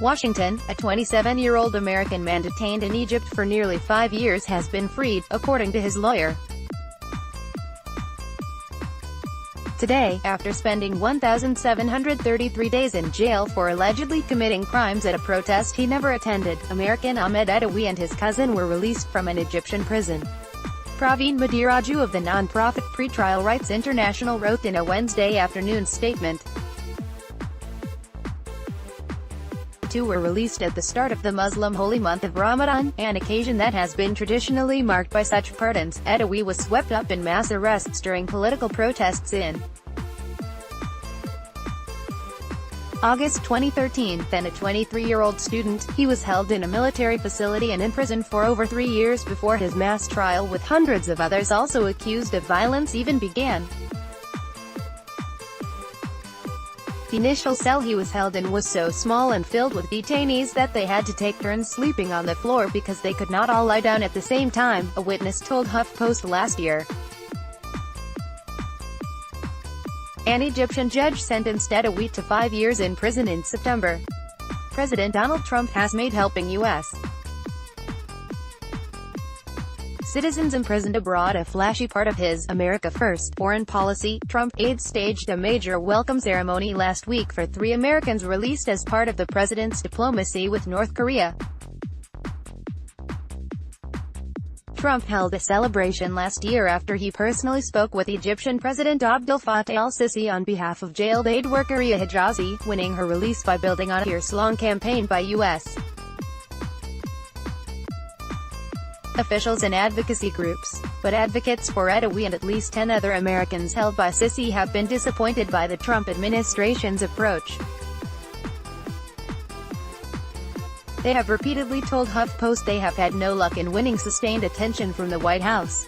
Washington, a 27-year-old American man detained in Egypt for nearly 5 years has been freed, according to his lawyer. Today, after spending 1,733 days in jail for allegedly committing crimes at a protest he never attended, American Ahmed Etiwy and his cousin were released from an Egyptian prison. Praveen Madhiraju of the non-profit Pretrial Rights International wrote in a Wednesday afternoon statement. The two were released at the start of the Muslim holy month of Ramadan, an occasion that has been traditionally marked by such pardons. Etiwy was swept up in mass arrests during political protests in August 2013, then a 23-year-old student. He was held in a military facility and imprisoned for over 3 years before his mass trial, with hundreds of others also accused of violence even began. The initial cell he was held in was so small and filled with detainees that they had to take turns sleeping on the floor because they could not all lie down at the same time, a witness told HuffPost last year. An Egyptian judge sentenced Etiwy to 5 years in prison in September. President Donald Trump has made helping U.S. citizens imprisoned abroad a flashy part of his "America First" foreign policy. Trump aides staged a major welcome ceremony last week for 3 Americans released as part of the president's diplomacy with North Korea. Trump held a celebration last year after he personally spoke with Egyptian President Abdel Fattah al-Sisi on behalf of jailed aid worker Ria Hijazi, winning her release by building on a years-long campaign by U.S. officials and advocacy groups. But advocates for Etiwy and at least 10 other Americans held by Sisi have been disappointed by the Trump administration's approach. They have repeatedly told HuffPost they have had no luck in winning sustained attention from the White House.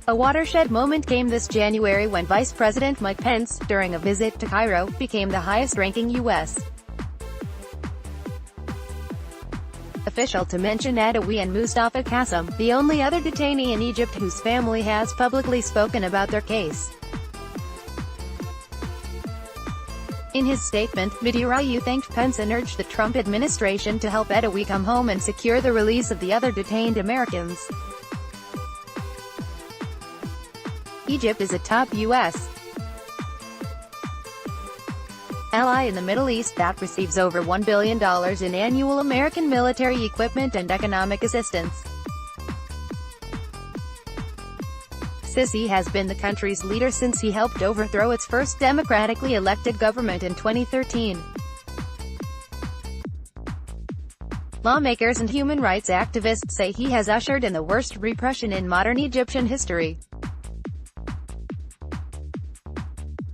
A watershed moment came this January when Vice President Mike Pence, during a visit to Cairo, became the highest-ranking U.S. official to mention Etiwy and Mustafa Qasim, the only other detainee in Egypt whose family has publicly spoken about their case. In his statement, Madhiraju thanked Pence and urged the Trump administration to help Etiwy come home and secure the release of the other detained Americans. Egypt is a top U.S. ally in the Middle East that receives over $1 billion in annual American military equipment and economic assistance. Sisi has been the country's leader since he helped overthrow its first democratically elected government in 2013. Lawmakers and human rights activists say he has ushered in the worst repression in modern Egyptian history.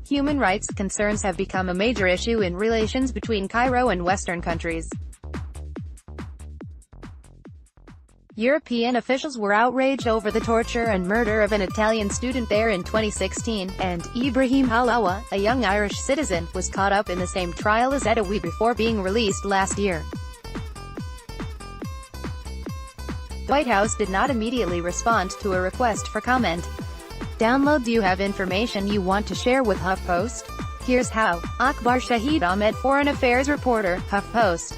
Human rights concerns have become a major issue in relations between Cairo and Western countries. European officials were outraged over the torture and murder of an Italian student there in 2016, and Ibrahim Halawa, a young Irish citizen, was caught up in the same trial as Etiwy before being released last year. The White House did not immediately respond to a request for comment. Download. Do you have information you want to share with HuffPost? Here's how. Akbar Shahid Ahmed, Foreign Affairs reporter, HuffPost.